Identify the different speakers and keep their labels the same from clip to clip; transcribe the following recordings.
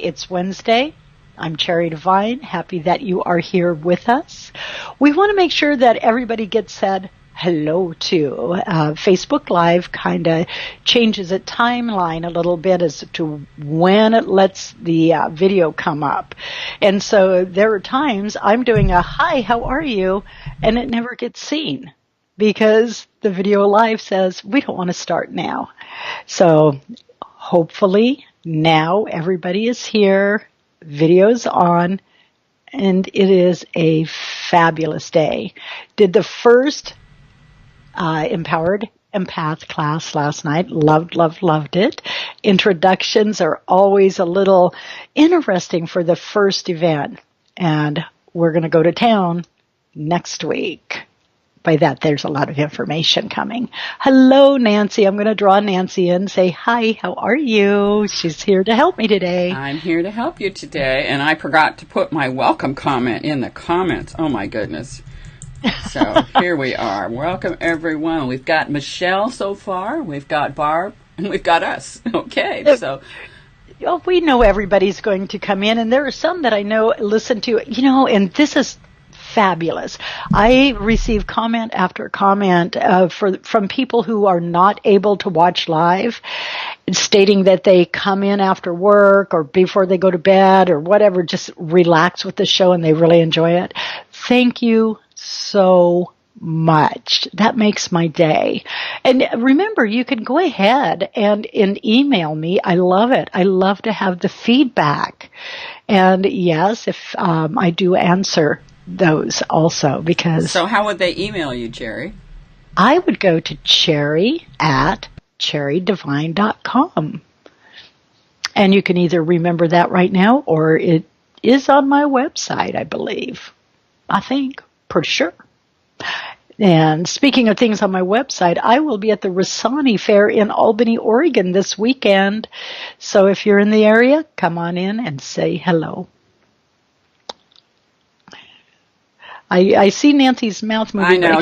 Speaker 1: It's Wednesday. I'm Cherry Devine. Happy that you are here with us. We want to make sure that everybody gets said hello to. Facebook Live kind of changes its timeline a little bit as to when it lets the video come up. And so there are times I'm doing a hi, how are you? And it never gets seen because the video live says we don't want to start now. So hopefully now everybody is here, video's on, and it is a fabulous day. Did the first Empowered Empath class last night. Loved it. Introductions are always a little interesting for the first event, and we're going to go to town next week. By that, there's a lot of information coming. Hello, Nancy. I'm going to draw Nancy in. Say, hi, how are you? She's here to help me today.
Speaker 2: I'm here to help you today, and I forgot to put my welcome comment in the comments. Oh, my goodness. So here we are. Welcome, everyone. We've got Michelle so far. We've got Barb, and we've got us. Okay, so...
Speaker 1: Well, we know everybody's going to come in, and there are some that I know listen to, and this is fabulous. I receive comment after comment from people who are not able to watch live, stating that they come in after work or before they go to bed or whatever, just relax with the show and they really enjoy it. Thank you so much. That makes my day. And remember, you can go ahead and email me. I love it. I love to have the feedback. And yes, if I do answer those also, because...
Speaker 2: So how would they email you, Cherry?
Speaker 1: I would go to cherry@cherrydevine.com. And you can either remember that right now, or it is on my website, I believe. I think. Pretty sure. And speaking of things on my website, I will be at the Rasani Fair in Albany, Oregon this weekend. So if you're in the area, come on in and say hello. I see Nancy's mouth moving.
Speaker 2: I know.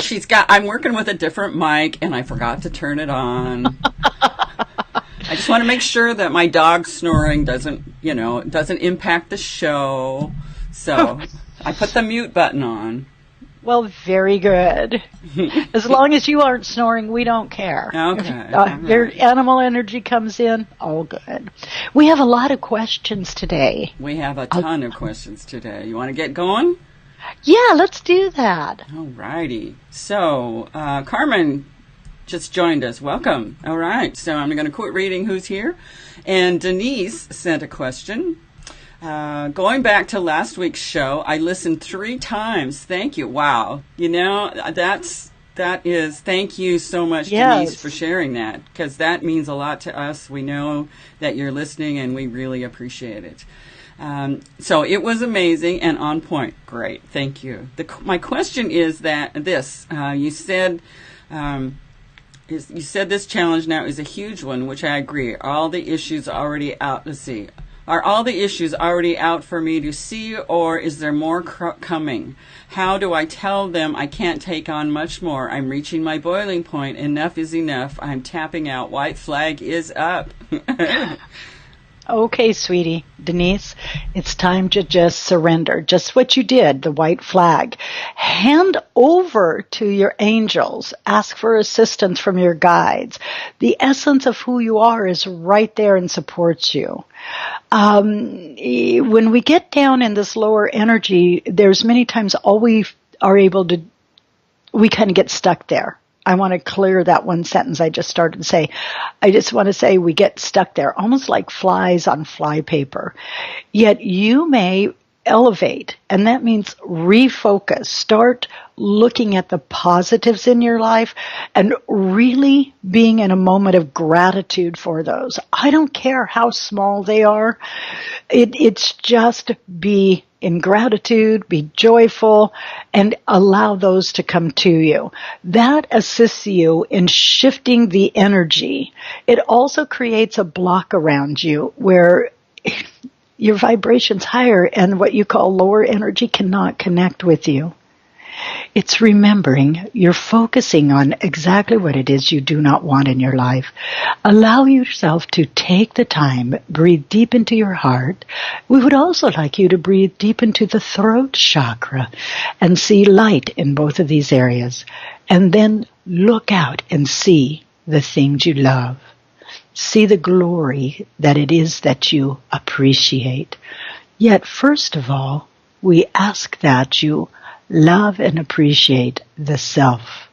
Speaker 2: I'm working with a different mic, and I forgot to turn it on. I just want to make sure that my dog snoring doesn't impact the show. So I put the mute button on.
Speaker 1: Well, very good. As long as you aren't snoring, we don't care.
Speaker 2: Okay.
Speaker 1: Your animal energy comes in, all good. We have a lot of questions today.
Speaker 2: We have a ton of questions today. You want to get going?
Speaker 1: Yeah, let's do that.
Speaker 2: All righty. So, Carmen just joined us. Welcome. All right. So I'm going to quit reading who's here. And Denise sent a question. Going back to last week's show, I listened 3 times. Thank you. Wow. That is, thank you so much,
Speaker 1: yes,
Speaker 2: Denise, for sharing that, because that means a lot to us. We know that you're listening, and we really appreciate it. So it was amazing and on point. Great. Thank you. My question is that you said this challenge now is a huge one, which I agree. Are all the issues already out? Let's see. Are all the issues already out for me to see, or is there more coming? How do I tell them I can't take on much more? I'm reaching my boiling point. Enough is enough. I'm tapping out. White flag is up.
Speaker 1: Okay, sweetie, Denise, it's time to just surrender. Just what you did, the white flag. Hand over to your angels. Ask for assistance from your guides. The essence of who you are is right there and supports you. When we get down in this lower energy, there's many times all we are able to, we kind of get stuck there. I want to clear that one sentence I just started to say. I just want to say we get stuck there, almost like flies on fly paper. Yet you may elevate, and that means refocus. Start looking at the positives in your life and really being in a moment of gratitude for those. I don't care how small they are. It's just be in gratitude, be joyful, and allow those to come to you. That assists you in shifting the energy. It also creates a block around you where your vibration's higher and what you call lower energy cannot connect with you. It's remembering you're focusing on exactly what it is you do not want in your life. Allow yourself to take the time, breathe deep into your heart. We would also like you to breathe deep into the throat chakra and see light in both of these areas. And then look out and see the things you love. See the glory that it is that you appreciate. Yet, first of all, we ask that you love and appreciate the self.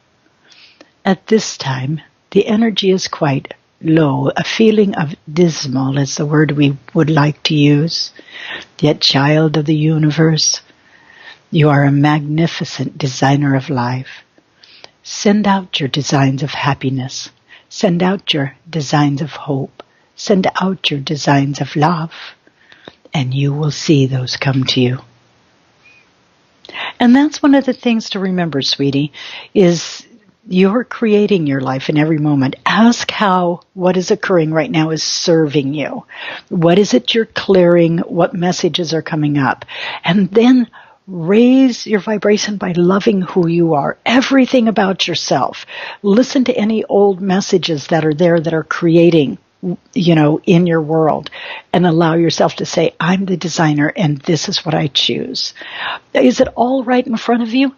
Speaker 1: At this time, the energy is quite low. A feeling of dismal is the word we would like to use. Yet, child of the universe, you are a magnificent designer of life. Send out your designs of happiness. Send out your designs of hope. Send out your designs of love. And you will see those come to you. And that's one of the things to remember, sweetie, is you're creating your life in every moment. Ask how what is occurring right now is serving you. What is it you're clearing? What messages are coming up? And then raise your vibration by loving who you are, everything about yourself. Listen to any old messages that are there that are creating, in your world, and allow yourself to say, I'm the designer and this is what I choose. Is it all right in front of you?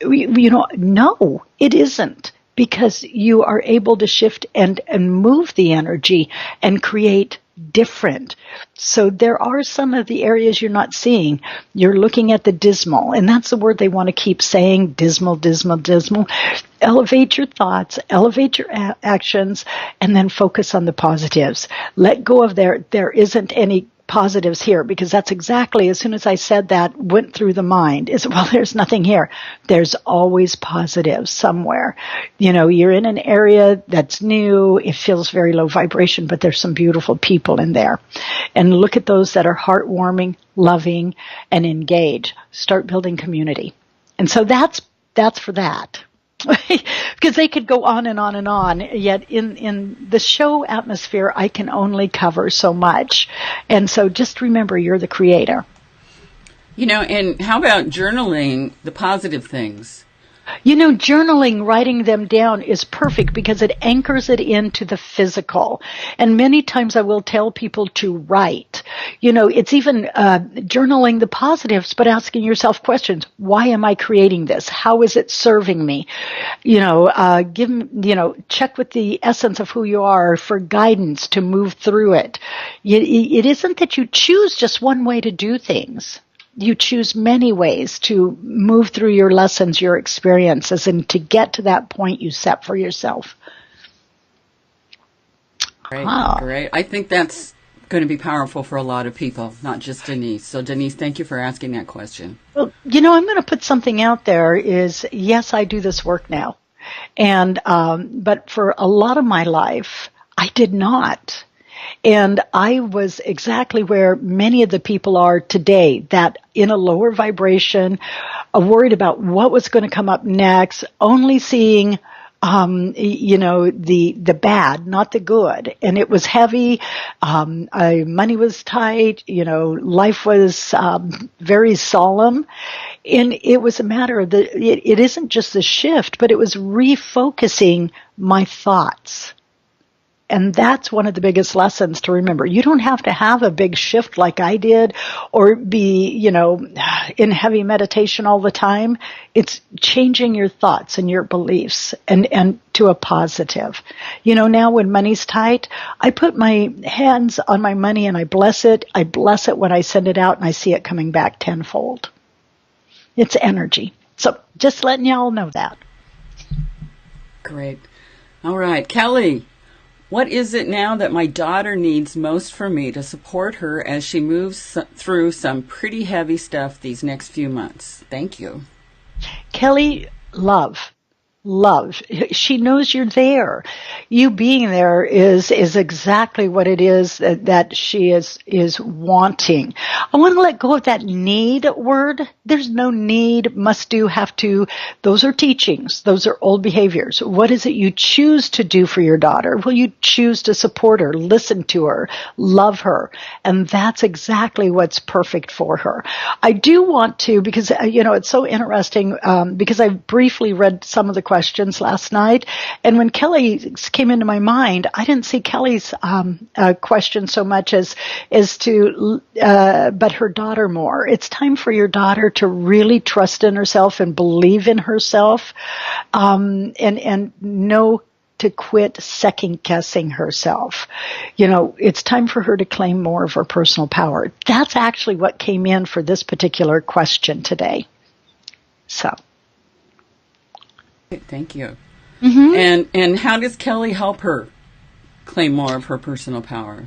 Speaker 1: No, it isn't, because you are able to shift and move the energy and create different. So there are some of the areas you're not seeing. You're looking at the dismal, and that's the word they want to keep saying, dismal, dismal, dismal. Elevate your thoughts, elevate your actions, and then focus on the positives. Let go of there isn't any positives here, because that's exactly, as soon as I said that, went through the mind, is, well, there's nothing here. There's always positives somewhere. You're in an area that's new, it feels very low vibration, but there's some beautiful people in there. And look at those that are heartwarming, loving, and engaged. Start building community. And so that's for that. Because they could go on and on and on, yet in the show atmosphere, I can only cover so much. And so just remember, you're the creator.
Speaker 2: And how about journaling the positive things?
Speaker 1: Journaling, writing them down is perfect because it anchors it into the physical. And many times I will tell people to write. It's even journaling the positives, but asking yourself questions. Why am I creating this? How is it serving me? Check with the essence of who you are for guidance to move through it. It isn't that you choose just one way to do things. You choose many ways to move through your lessons, your experiences, and to get to that point you set for yourself.
Speaker 2: Great, Great. I think that's going to be powerful for a lot of people, not just Denise. So, Denise, thank you for asking that question.
Speaker 1: Well, I'm going to put something out there is, yes, I do this work now. And but for a lot of my life, I did not. And I was exactly where many of the people are today, that in a lower vibration, worried about what was going to come up next, only seeing, the bad, not the good. And it was heavy. Money was tight. Life was very solemn. And it was a matter of it isn't just the shift, but it was refocusing my thoughts. And that's one of the biggest lessons to remember. You don't have to have a big shift like I did or be, in heavy meditation all the time. It's changing your thoughts and your beliefs and to a positive. Now when money's tight, I put my hands on my money and I bless it. I bless it when I send it out and I see it coming back tenfold. It's energy. So just letting y'all know that.
Speaker 2: Great. All right. Kelly. What is it now that my daughter needs most from me to support her as she moves through some pretty heavy stuff these next few months? Thank you.
Speaker 1: Kelly, love. She knows you're there. You being there is exactly what it is that she is wanting. I want to let go of that need word. There's no need, must do, have to. Those are teachings. Those are old behaviors. What is it you choose to do for your daughter? Will you choose to support her, listen to her, love her? And that's exactly what's perfect for her. I do want to, because, it's so interesting, because I briefly read some of the questions last night. And when Kelly came into my mind, I didn't see Kelly's question so much as to, but her daughter more. It's time for your daughter to really trust in herself and believe in herself, and know to quit second guessing herself. It's time for her to claim more of her personal power. That's actually what came in for this particular question today. So.
Speaker 2: Thank you.
Speaker 1: Mm-hmm.
Speaker 2: And how does Kelly help her claim more of her personal power?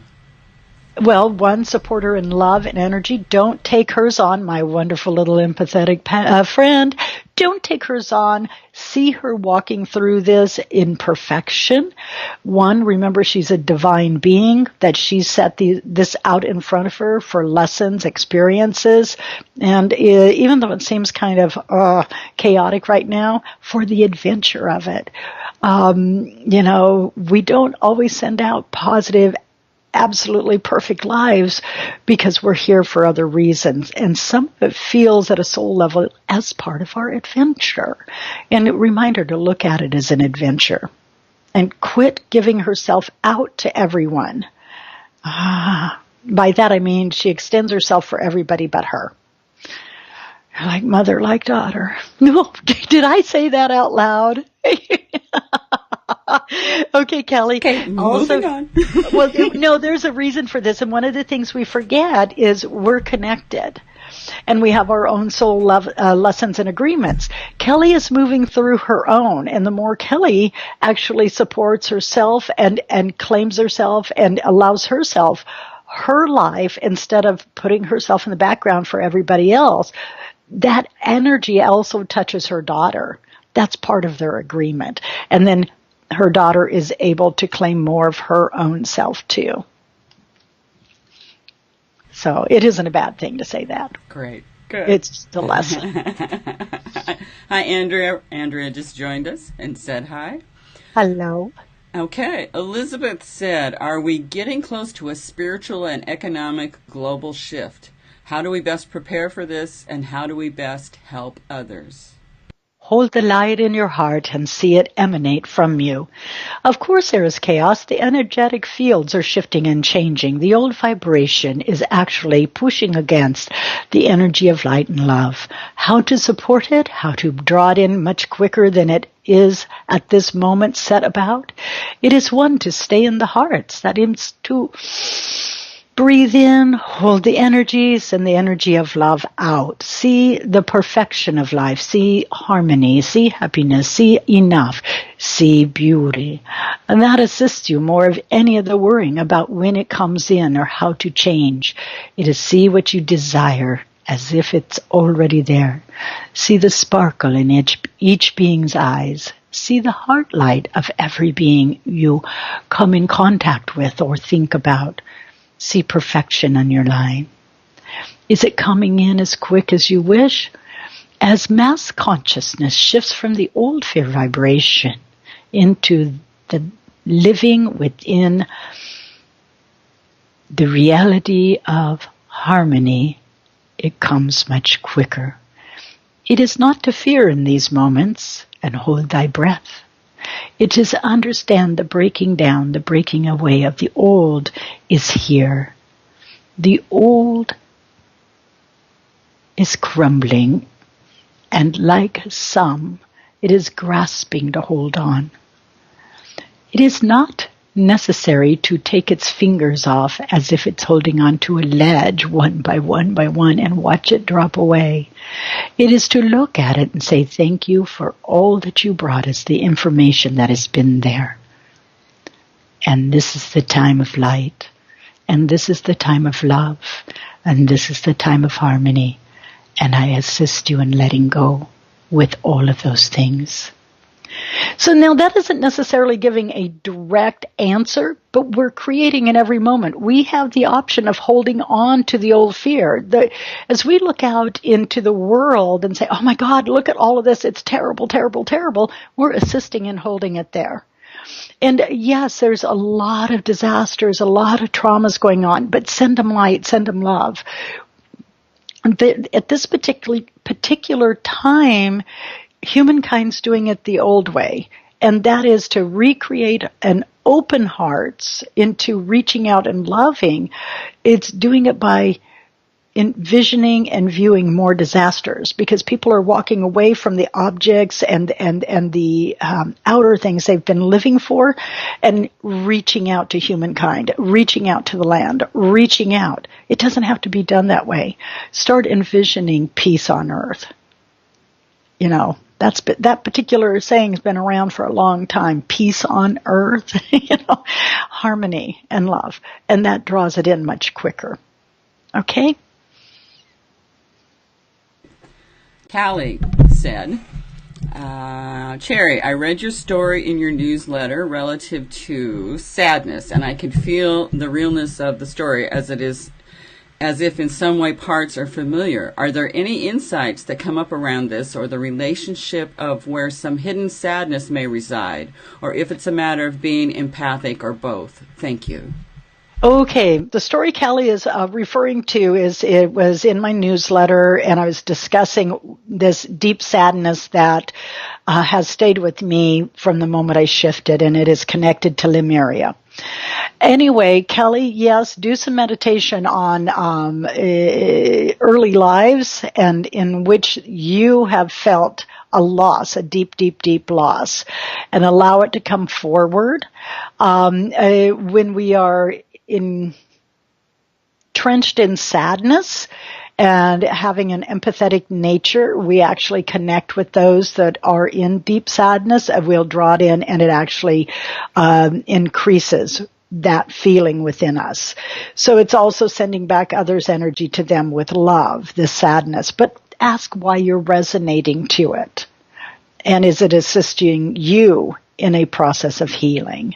Speaker 1: Well, one, support her in love and energy. Don't take hers on, my wonderful little empathetic friend. Don't take hers on. See her walking through this in perfection. One, remember she's a divine being, that she set this out in front of her for lessons, experiences, and even though it seems kind of chaotic right now, for the adventure of it. We don't always send out positive, absolutely perfect lives because we're here for other reasons. And some of it feels at a soul level as part of our adventure. And a reminder to look at it as an adventure and quit giving herself out to everyone. By that I mean she extends herself for everybody but her. Like mother, like daughter. No, did I say that out loud? Okay, Kelly.
Speaker 2: Okay, moving on.
Speaker 1: Well, no, there's a reason for this. And one of the things we forget is we're connected. And we have our own soul lessons and agreements. Kelly is moving through her own. And the more Kelly actually supports herself and claims herself and allows herself her life instead of putting herself in the background for everybody else, that energy also touches her daughter. That's part of their agreement. And then her daughter is able to claim more of her own self too. So it isn't a bad thing to say that.
Speaker 2: Great. Good.
Speaker 1: It's just a lesson.
Speaker 2: Hi, Andrea. Andrea just joined us and said hi.
Speaker 1: Hello.
Speaker 2: Okay. Elizabeth said, are we getting close to a spiritual and economic global shift? How do we best prepare for this, and how do we best help others?
Speaker 1: Hold the light in your heart and see it emanate from you. Of course there is chaos. The energetic fields are shifting and changing. The old vibration is actually pushing against the energy of light and love. How to support it? How to draw it in much quicker than it is at this moment set about? It is one to stay in the hearts. That is to breathe in, hold the energies and the energy of love out. See the perfection of life. See harmony. See happiness. See enough. See beauty. And that assists you more of any of the worrying about when it comes in or how to change. It is see what you desire as if it's already there. See the sparkle in each being's eyes. See the heart light of every being you come in contact with or think about. See perfection on your line. Is it coming in as quick as you wish? As mass consciousness shifts from the old fear vibration into the living within the reality of harmony, it comes much quicker. It is not to fear in these moments and hold thy breath. It is understand the breaking down, the breaking away of the old is here. The old is crumbling, and like some, it is grasping to hold on. It is not necessary to take its fingers off as if it's holding on to a ledge one by one by one and watch it drop away. It is to look at it and say, thank you for all that you brought us, the information that has been there. And this is the time of light. And this is the time of love. And this is the time of harmony. And I assist you in letting go with all of those things. So now that isn't necessarily giving a direct answer, but we're creating in every moment. We have the option of holding on to the old fear. As we look out into the world and say, oh my God, look at all of this. It's terrible, terrible, terrible. We're assisting in holding it there. And yes, there's a lot of disasters, a lot of traumas going on, but send them light, send them love. At this particular time, humankind's doing it the old way, and that is to recreate an open hearts into reaching out and loving. It's doing it by envisioning and viewing more disasters, because people are walking away from the objects and the outer things they've been living for, and reaching out to humankind, reaching out to the land, reaching out. It doesn't have to be done that way. Start envisioning peace on earth. You know, that particular saying has been around for a long time. Peace on earth, harmony and love. And that draws it in much quicker. Okay?
Speaker 2: Callie said, Cherry, I read your story in your newsletter relative to sadness, and I could feel the realness of the story as if in some way parts are familiar. Are there any insights that come up around this, or the relationship of where some hidden sadness may reside, or if it's a matter of being empathic, or both? Thank you.
Speaker 1: Okay, the story Callie is referring to it was in my newsletter, and I was discussing this deep sadness that has stayed with me from the moment I shifted, and it is connected to Lemuria. Anyway, Kelly, yes, do some meditation on early lives, and in which you have felt a loss, a deep, deep, deep loss, and allow it to come forward. When we are entrenched in sadness and having an empathetic nature, we actually connect with those that are in deep sadness, and we'll draw it in, and it actually increases that feeling within us. So it's also sending back others' energy to them with love, this sadness. But ask why you're resonating to it. And is it assisting you in a process of healing?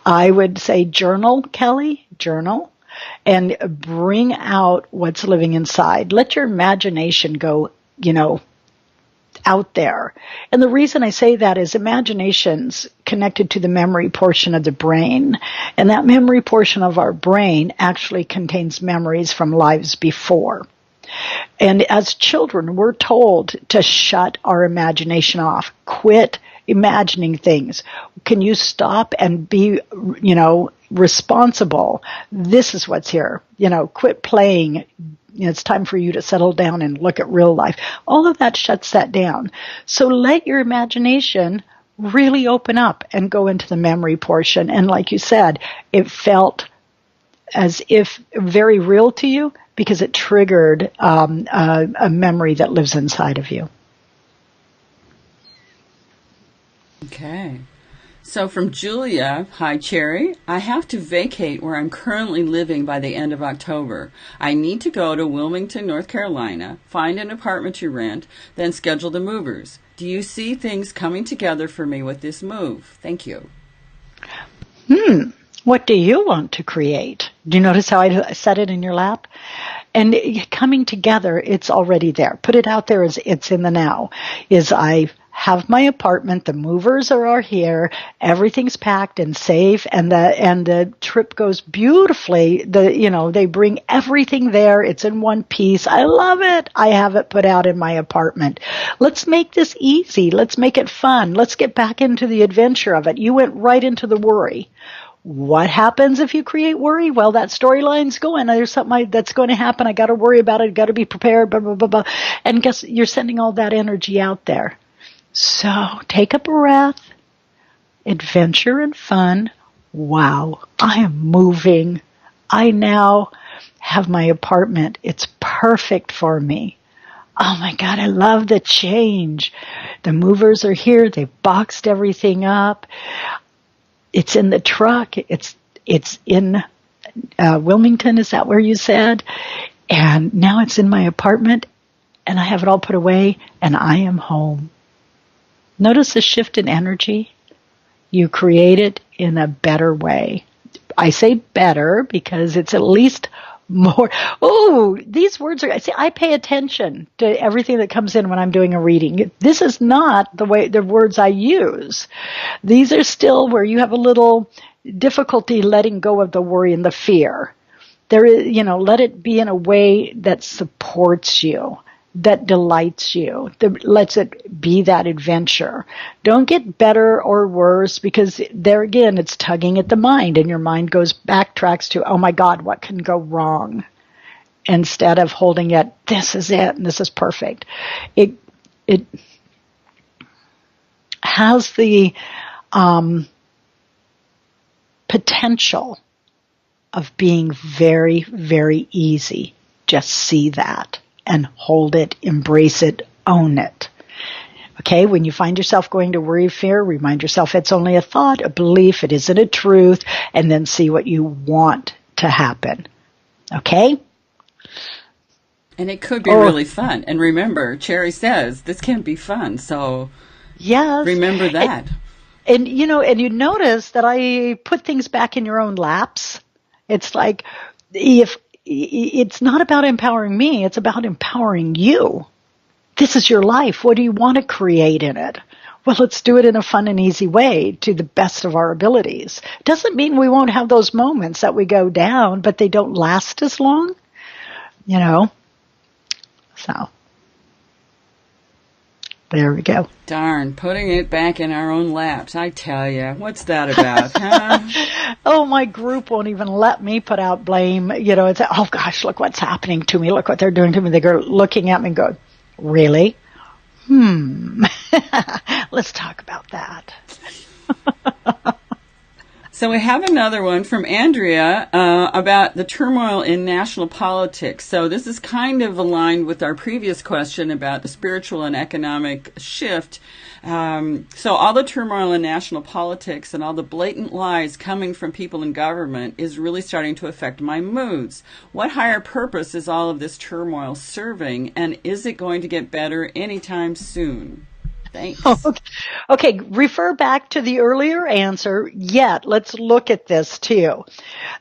Speaker 1: I would say journal, Kelly, journal, and bring out what's living inside. Let your imagination go, out there. And the reason I say that is imagination's connected to the memory portion of the brain. And that memory portion of our brain actually contains memories from lives before. And as children, we're told to shut our imagination off. Quit imagining things. Can you stop and be, responsible? This is what's here. Quit playing. It's time for you to settle down and look at real life. All of that shuts that down. So let your imagination really open up and go into the memory portion. And like you said, it felt as if very real to you because it triggered a memory that lives inside of you.
Speaker 2: Okay. So from Julia, hi Cherry, I have to vacate where I'm currently living by the end of October. I need to go to Wilmington, North Carolina, find an apartment to rent, then schedule the movers. Do you see things coming together for me with this move? Thank you.
Speaker 1: What do you want to create? Do you notice how I said it in your lap? And coming together, it's already there. Put it out there as it's in the now. I have my apartment, the movers are here, everything's packed and safe, and the trip goes beautifully. They bring everything there. It's in one piece. I love it. I have it put out in my apartment. Let's make this easy. Let's make it fun. Let's get back into the adventure of it. You went right into the worry. What happens if you create worry? Well, that storyline's going. There's something that's going to happen. I got to worry about it. Got to be prepared. Blah, blah, blah, blah. And guess you're sending all that energy out there. So take a breath, adventure and fun. Wow, I am moving. I now have my apartment. It's perfect for me. Oh my God, I love the change. The movers are here. They've boxed everything up. It's in the truck. It's in Wilmington. Is that where you said? And now it's in my apartment, and I have it all put away, and I am home. Notice the shift in energy. You create it in a better way. I say better because it's at least more. Oh, these words are, see, I pay attention to everything that comes in when I'm doing a reading. This is not the words I use. These are still where you have a little difficulty letting go of the worry and the fear. There is, let it be in a way that supports you, that delights you, that lets it be that adventure. Don't get better or worse, because there again, it's tugging at the mind, and your mind backtracks to, oh my God, what can go wrong? Instead of holding it, this is it, and this is perfect. It has the potential of being very, very easy. Just see that and hold it, embrace it, own it. Okay, when you find yourself going to worry, fear, remind yourself it's only a thought, a belief, it isn't a truth, and then see what you want to happen. Okay?
Speaker 2: And it could be really fun. And remember, Cherry says this can be fun, so
Speaker 1: yes,
Speaker 2: remember that.
Speaker 1: And you notice that I put things back in your own laps. It's like, if it's not about empowering me, it's about empowering you. This is your life. What do you want to create in it? Well, let's do it in a fun and easy way to the best of our abilities. Doesn't mean we won't have those moments that we go down, but they don't last as long, So, there we go.
Speaker 2: Darn, putting it back in our own laps. I tell you, what's that about, huh?
Speaker 1: Oh, my group won't even let me put out blame. It's, oh gosh, look what's happening to me. Look what they're doing to me. They're looking at me and go, really? Let's talk about that.
Speaker 2: So we have another one from Andrea about the turmoil in national politics. So this is kind of aligned with our previous question about the spiritual and economic shift. So all the turmoil in national politics and all the blatant lies coming from people in government is really starting to affect my moods. What higher purpose is all of this turmoil serving, and is it going to get better anytime soon? Thanks.
Speaker 1: Okay, refer back to the earlier answer, yet let's look at this too.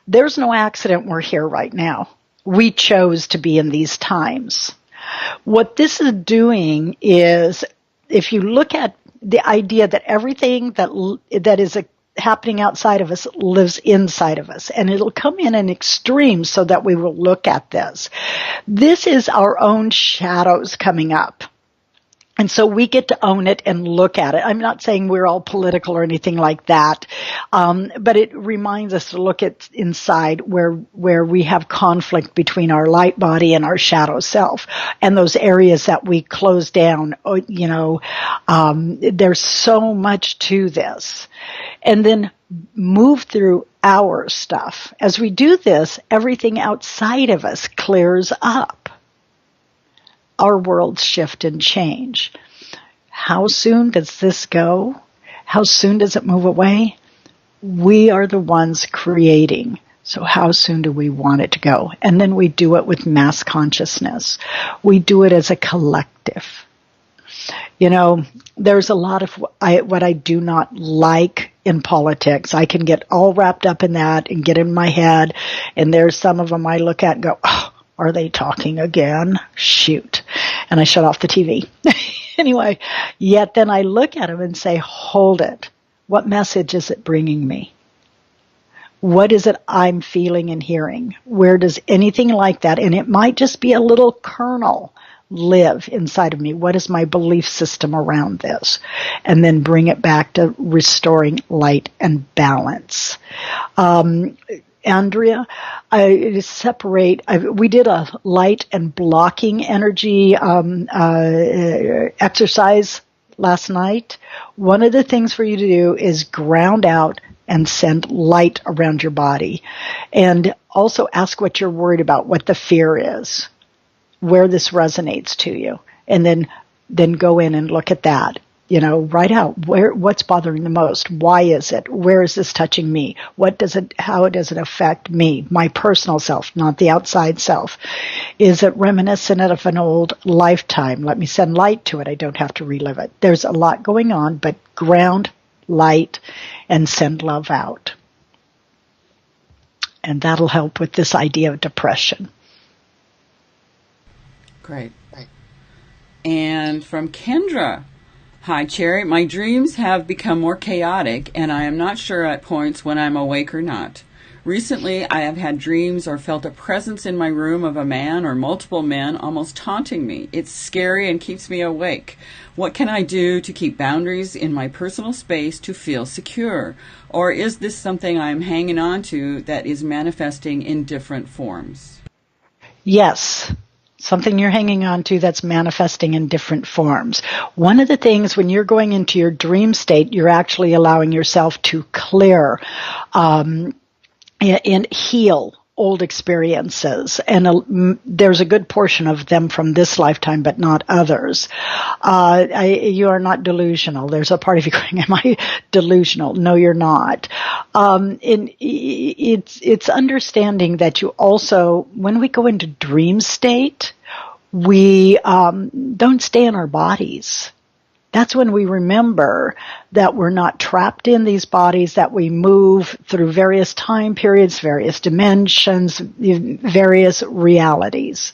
Speaker 1: There's no accident we're here right now. We chose to be in these times. What this is doing is, if you look at the idea that everything that is happening outside of us lives inside of us, and it'll come in extremes so that we will look at this. This is our own shadows coming up. And so we get to own it and look at it. I'm not saying we're all political or anything like that, but it reminds us to look at inside where we have conflict between our light body and our shadow self, and those areas that we close down. There's so much to this, and then move through our stuff. As we do this, everything outside of us clears up. Our worlds shift and change. How soon does this go? How soon does it move away? We are the ones creating. So how soon do we want it to go? And then we do it with mass consciousness. We do it as a collective. There's a lot of what I do not like in politics. I can get all wrapped up in that and get in my head. And there's some of them I look at and go, oh, are they talking again? Shoot. And I shut off the TV. Anyway, yet then I look at them and say, hold it. What message is it bringing me? What is it I'm feeling and hearing? Where does anything like that, and it might just be a little kernel, live inside of me? What is my belief system around this? And then bring it back to restoring light and balance. Andrea, we did a light and blocking energy exercise last night. One of the things for you to do is ground out and send light around your body. And also ask what you're worried about, what the fear is, where this resonates to you. And then go in and look at that. Write out what's bothering the most. Why is it? Where is this touching me? How does it affect me, my personal self, not the outside self? Is it reminiscent of an old lifetime? Let me send light to it. I don't have to relive it. There's a lot going on, but ground, light, and send love out. And that'll help with this idea of depression.
Speaker 2: Great. And from Kendra. Hi, Cherry. My dreams have become more chaotic, and I am not sure at points when I'm awake or not. Recently, I have had dreams or felt a presence in my room of a man or multiple men almost taunting me. It's scary and keeps me awake. What can I do to keep boundaries in my personal space to feel secure? Or is this something I'm hanging on to that is manifesting in different forms?
Speaker 1: Yes. Something you're hanging on to that's manifesting in different forms. One of the things when you're going into your dream state, you're actually allowing yourself to clear and heal old experiences. And there's a good portion of them from this lifetime, but not others. You are not delusional. There's a part of you going, am I delusional? No, you're not. And it's understanding that you also, when we go into dream state, we don't stay in our bodies. That's when we remember that we're not trapped in these bodies, that we move through various time periods, various dimensions, various realities.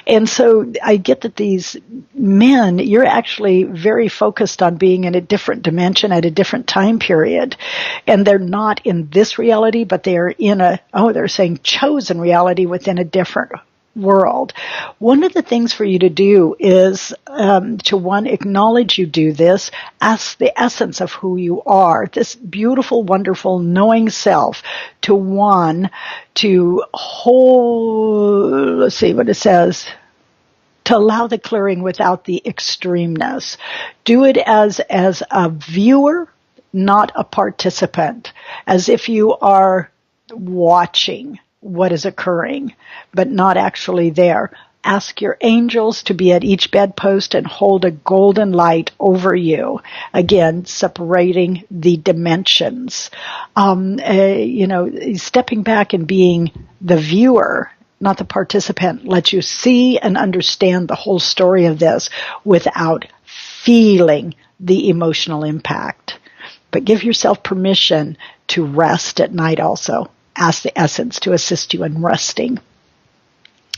Speaker 1: And so I get that these men, you're actually very focused on being in a different dimension at a different time period. And they're not in this reality, but they're in they're saying chosen reality within a different world. One of the things for you to do is to acknowledge you do this, ask the essence of who you are, this beautiful, wonderful, knowing self, to hold, let's see what it says, to allow the clearing without the extremeness. Do it as a viewer, not a participant, as if you are watching what is occurring, but not actually there. Ask your angels to be at each bedpost and hold a golden light over you. Again, separating the dimensions. Stepping back and being the viewer, not the participant, lets you see and understand the whole story of this without feeling the emotional impact. But give yourself permission to rest at night also. Ask the essence to assist you in resting.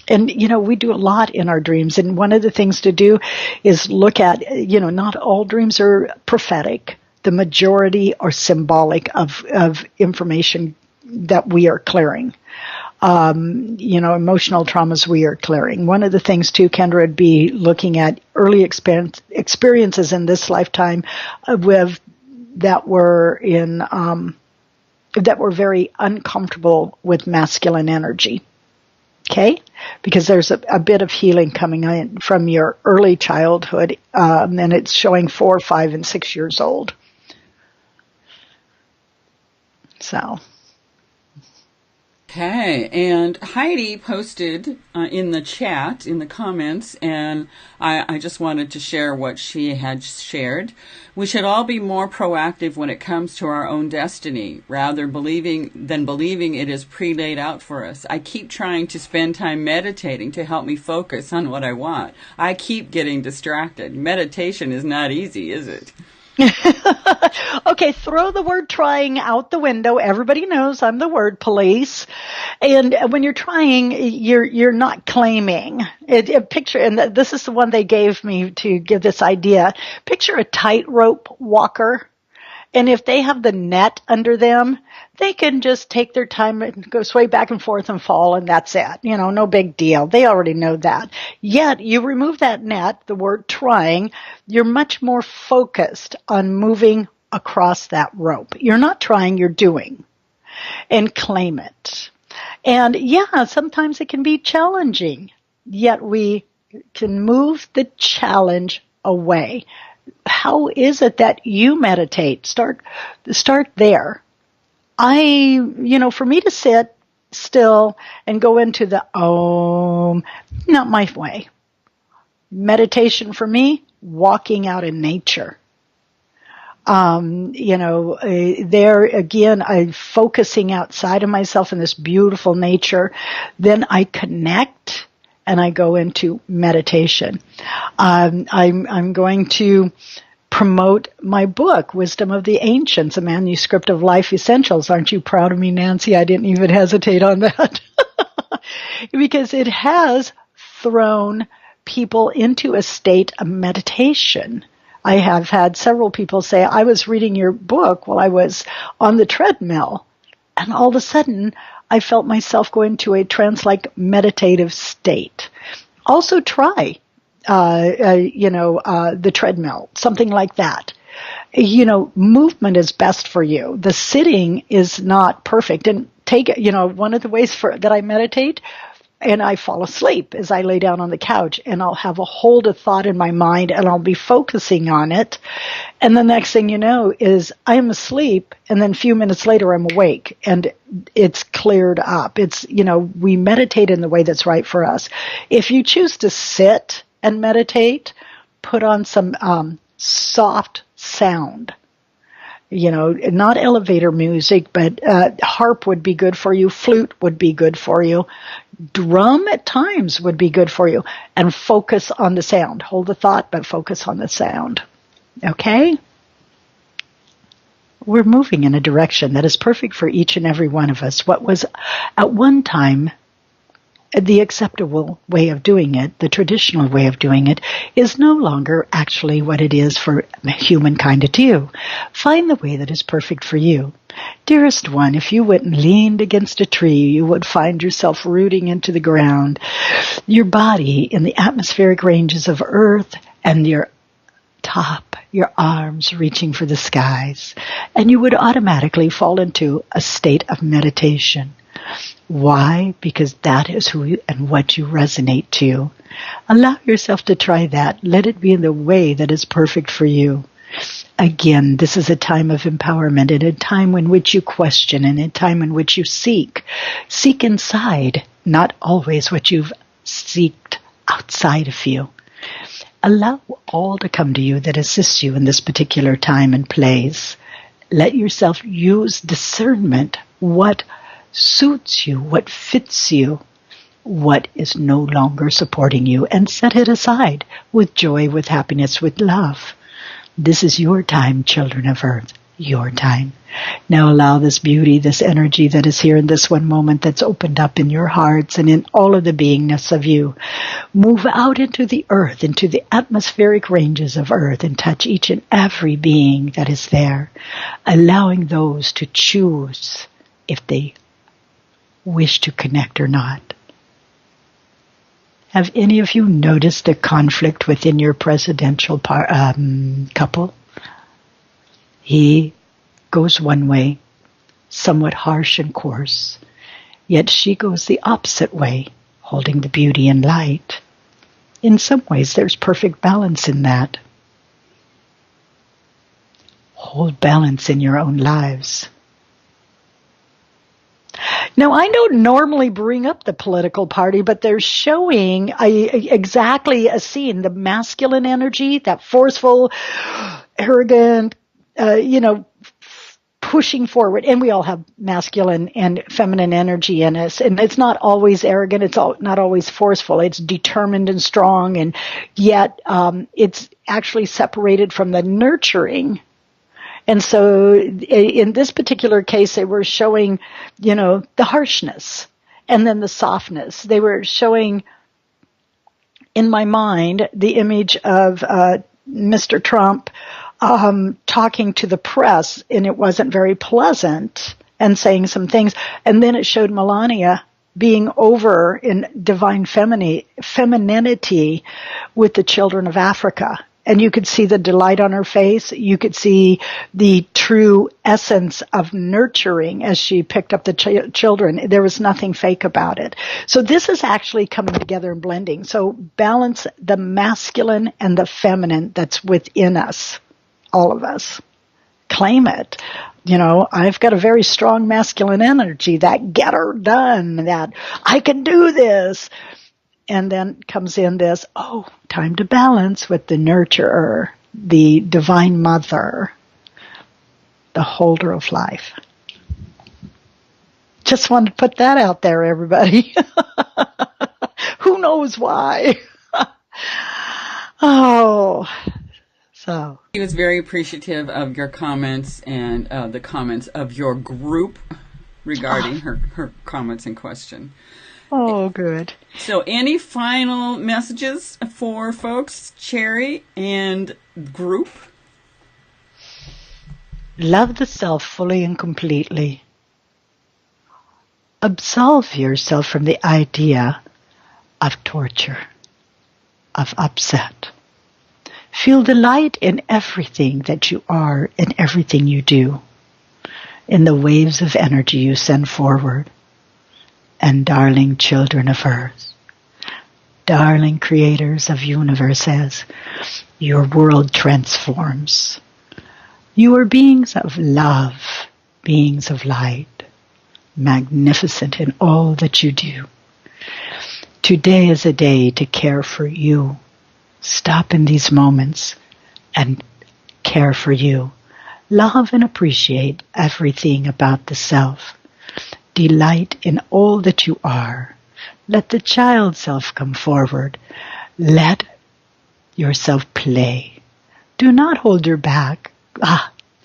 Speaker 1: And, we do a lot in our dreams. And one of the things to do is look at, not all dreams are prophetic. The majority are symbolic of information that we are clearing. Emotional traumas we are clearing. One of the things, too, Kendra, would be looking at early experiences in this lifetime that were very uncomfortable with masculine energy. Okay? Because there's a bit of healing coming in from your early childhood, and it's showing 4, 5, and 6 years old. So.
Speaker 2: Okay, and Heidi posted in the chat, in the comments, and I just wanted to share what she had shared. We should all be more proactive when it comes to our own destiny, rather than believing it is pre-laid out for us. I keep trying to spend time meditating to help me focus on what I want. I keep getting distracted. Meditation is not easy, is it?
Speaker 1: Okay, throw the word trying out the window. Everybody knows I'm the word police. And when you're trying, you're not claiming. Picture, and this is the one they gave me to give this idea. Picture a tightrope walker. And if they have the net under them, they can just take their time and go sway back and forth and fall, and that's it. No big deal. They already know that. Yet, you remove that net, the word trying, you're much more focused on moving across that rope. You're not trying, you're doing. And claim it. And yeah, sometimes it can be challenging, yet we can move the challenge away. How is it that you meditate? Start there. For me to sit still and go into the Om, not my way. Meditation for me, walking out in nature. There again, I'm focusing outside of myself in this beautiful nature. Then I connect and I go into meditation. I'm going to promote my book, Wisdom of the Ancients, a manuscript of life essentials. Aren't you proud of me, Nancy? I didn't even hesitate on that. Because it has thrown people into a state of meditation. I have had several people say, I was reading your book while I was on the treadmill, and all of a sudden I felt myself go into a trance-like meditative state. Also try, the treadmill, something like that. Movement is best for you. The sitting is not perfect. And one of the ways that I meditate, and I fall asleep as I lay down on the couch, and I'll have a hold of thought in my mind, and I'll be focusing on it. And the next thing you know is I'm asleep, and then a few minutes later I'm awake, and it's cleared up. We meditate in the way that's right for us. If you choose to sit and meditate, put on some soft sound. Not elevator music, but harp would be good for you. Flute would be good for you. Drum at times would be good for you. And focus on the sound. Hold the thought, but focus on the sound. Okay? We're moving in a direction that is perfect for each and every one of us. What was at one time the acceptable way of doing it, the traditional way of doing it, is no longer actually what it is for humankind to do. Find the way that is perfect for you. Dearest one, if you went and leaned against a tree, you would find yourself rooting into the ground, your body in the atmospheric ranges of Earth, and your top, your arms reaching for the skies, and you would automatically fall into a state of meditation. Why? Because that is who and what you resonate to. Allow yourself to try that. Let it be in the way that is perfect for you. Again, this is a time of empowerment, and a time in which you question, and a time in which you seek. Seek inside, not always what you've seeked outside of you. Allow all to come to you that assists you in this particular time and place. Let yourself use discernment. What suits you, what fits you, what is no longer supporting you, and set it aside with joy, with happiness, with love. This is your time, children of Earth, your time. Now allow this beauty, this energy that is here in this one moment that's opened up in your hearts and in all of the beingness of you. Move out into the earth, into the atmospheric ranges of Earth, and touch each and every being that is there, allowing those to choose if they wish to connect or not. Have any of you noticed a conflict within your presidential couple? He goes one way, somewhat harsh and coarse, yet she goes the opposite way, holding the beauty and light. In some ways, there's perfect balance in that. Hold balance in your own lives. Now, I don't normally bring up the political party, but they're showing exactly a scene, the masculine energy, that forceful, arrogant, pushing forward. And we all have masculine and feminine energy in us. And it's not always arrogant. It's not always forceful. It's determined and strong. And yet it's actually separated from the nurturing. And so in this particular case, they were showing, the harshness and then the softness. They were showing, in my mind, the image of Mr. Trump talking to the press, and it wasn't very pleasant, and saying some things. And then it showed Melania being over in divine femininity with the children of Africa. And you could see the delight on her face. You could see the true essence of nurturing as she picked up the children. There was nothing fake about it. So this is actually coming together and blending. So balance the masculine and the feminine that's within us, all of us. Claim it. I've got a very strong masculine energy, that get her done, that I can do this. And then comes in this, time to balance with the nurturer, the divine mother, the holder of life. Just wanted to put that out there, everybody. Who knows why? So
Speaker 2: He was very appreciative of your comments and the comments of your group regarding her comments in question.
Speaker 1: oh, good.
Speaker 2: So, any final messages for folks, Cherry and group?
Speaker 1: Love the self fully and completely. Absolve yourself from the idea of torture, of upset. Feel delight in everything that you are and everything you do, in the waves of energy you send forward. And darling children of Earth, darling creators of universes, your world transforms. You are beings of love, beings of light, magnificent in all that you do. Today is a day to care for you. Stop in these moments and care for you. Love and appreciate everything about the self. Delight in all that you are. Let the child self come forward. Let yourself play. Do not hold your back.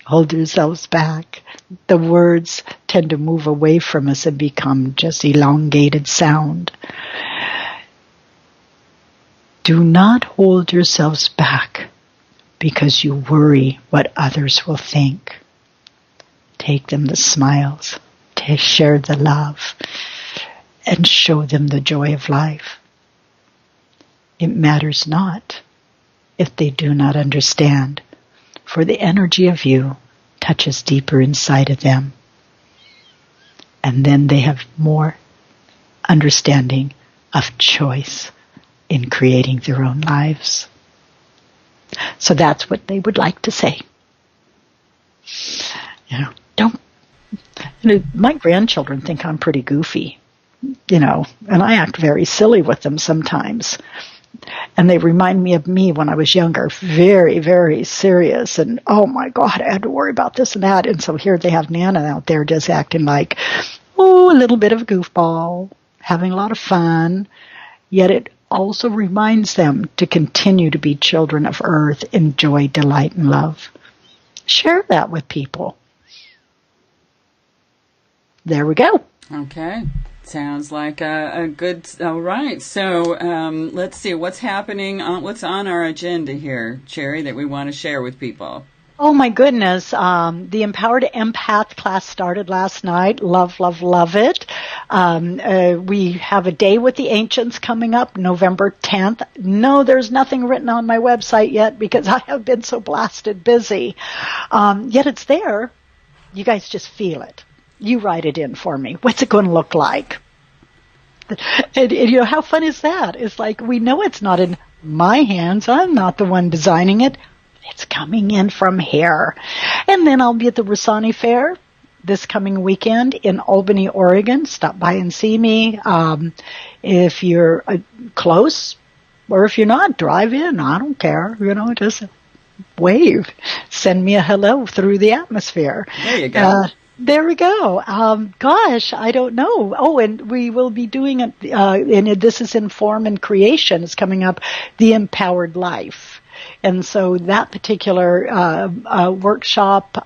Speaker 1: Hold yourselves back. The words tend to move away from us and become just elongated sound. Do not hold yourselves back because you worry what others will think. Take them the smiles. Share the love and show them the joy of life. It matters not if they do not understand, for the energy of you touches deeper inside of them. And then they have more understanding of choice in creating their own lives. So that's what they would like to say. My grandchildren think I'm pretty goofy, and I act very silly with them sometimes. And they remind me of me when I was younger, very, very serious. And, oh, my God, I had to worry about this and that. And so here they have Nana out there just acting like, a little bit of a goofball, having a lot of fun. Yet it also reminds them to continue to be children of Earth, enjoy, delight, and love. Share that with people. There we go.
Speaker 2: Okay. Sounds like a good, all right. So let's see what's happening, what's on our agenda here, Cherry, that we want to share with people.
Speaker 1: Oh, my goodness. The Empowered Empath class started last night. Love, love, love it. We have a day with the ancients coming up, November 10th. No, there's nothing written on my website yet because I have been so blasted busy. Yet it's there. You guys just feel it. You write it in for me. What's it going to look like? And how fun is that? It's like, we know it's not in my hands. I'm not the one designing it. It's coming in from here. And then I'll be at the Rossani Fair this coming weekend in Albany, Oregon. Stop by and see me. If you're close, or if you're not, drive in. I don't care. Just wave. Send me a hello through the atmosphere.
Speaker 2: There you go.
Speaker 1: There we go. Gosh, I don't know. Oh, and we will be doing it, and this is in Form and Creation. It's coming up, The Empowered Life. And so that particular workshop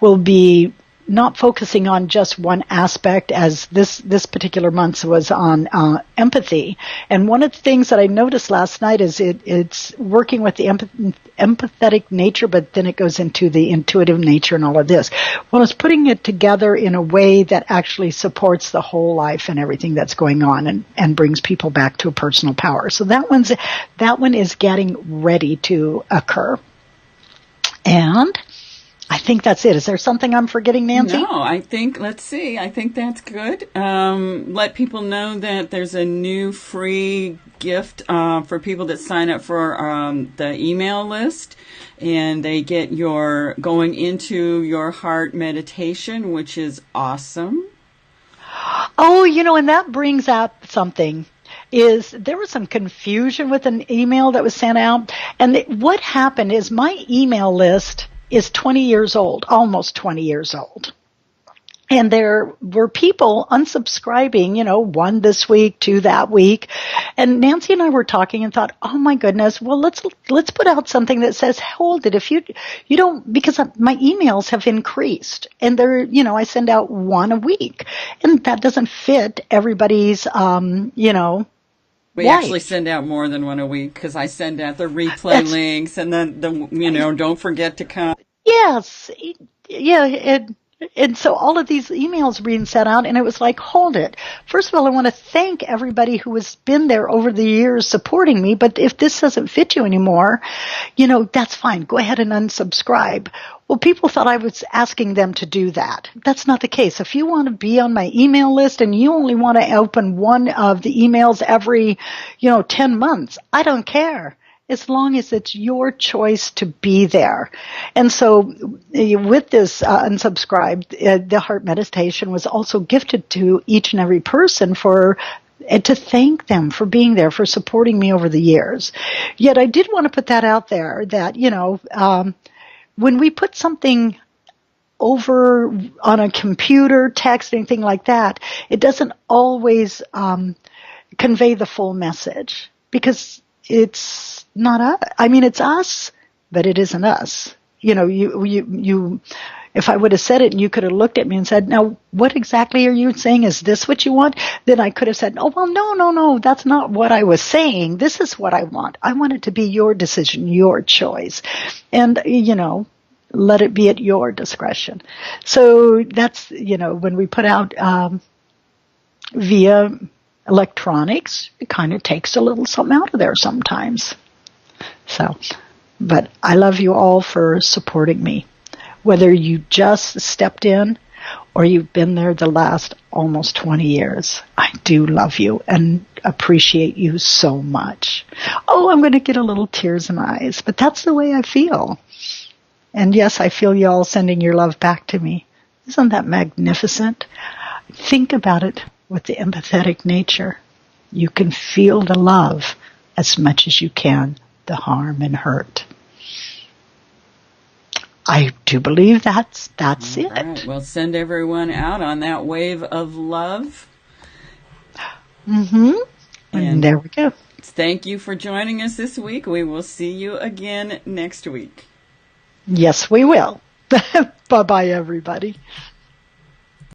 Speaker 1: will be not focusing on just one aspect, as this particular month was on empathy. And one of the things that I noticed last night is it's working with the empathetic nature, but then it goes into the intuitive nature and all of this. Well, it's putting it together in a way that actually supports the whole life and everything that's going on, and brings people back to a personal power. So that one is getting ready to occur. And I think that's it. Is there something I'm forgetting, Nancy?
Speaker 2: No, I think that's good. Let people know that there's a new free gift for people that sign up for the email list, and they get your Going Into Your Heart meditation, which is awesome.
Speaker 1: Oh, and that brings up something. There was some confusion with an email that was sent out, and what happened is my email list is 20 years old, almost 20 years old. And there were people unsubscribing, one this week, two that week. And Nancy and I were talking and thought, oh my goodness, well, let's put out something that says, hold it. If you don't, because my emails have increased and I send out one a week, and that doesn't fit everybody's,
Speaker 2: We actually
Speaker 1: life.
Speaker 2: send out more than one a week because I send out the replay
Speaker 1: That's,
Speaker 2: links and then don't forget to come.
Speaker 1: yes. Yeah. And so all of these emails being sent out, and it was like, hold it. First of all, I want to thank everybody who has been there over the years supporting me. But if this doesn't fit you anymore, that's fine. Go ahead and unsubscribe. Well, people thought I was asking them to do that. That's not the case. If you want to be on my email list and you only want to open one of the emails every, 10 months, I don't care, as long as it's your choice to be there. And so with this unsubscribed, the heart meditation was also gifted to each and every person and to thank them for being there, for supporting me over the years. Yet I did want to put that out there that, when we put something over on a computer, text, anything like that, it doesn't always convey the full message, because it's not us. I mean, it's us, but it isn't us. If I would have said it and you could have looked at me and said, now, what exactly are you saying? Is this what you want? Then I could have said, oh, well, no, that's not what I was saying. This is what I want. I want it to be your decision, your choice. And, let it be at your discretion. So that's, when we put out via electronics, it kind of takes a little something out of there sometimes. So, but I love you all for supporting me. Whether you just stepped in or you've been there the last almost 20 years, I do love you and appreciate you so much. Oh, I'm going to get a little tears in my eyes, but that's the way I feel. And yes, I feel you all sending your love back to me. Isn't that magnificent? Think about it with the empathetic nature. You can feel the love as much as you can the harm and hurt. I do believe that's it.
Speaker 2: Right. Well, send everyone out on that wave of love.
Speaker 1: Mm-hmm. And there we go.
Speaker 2: Thank you for joining us this week. We will see you again next week.
Speaker 1: Yes, we will. Bye-bye, everybody.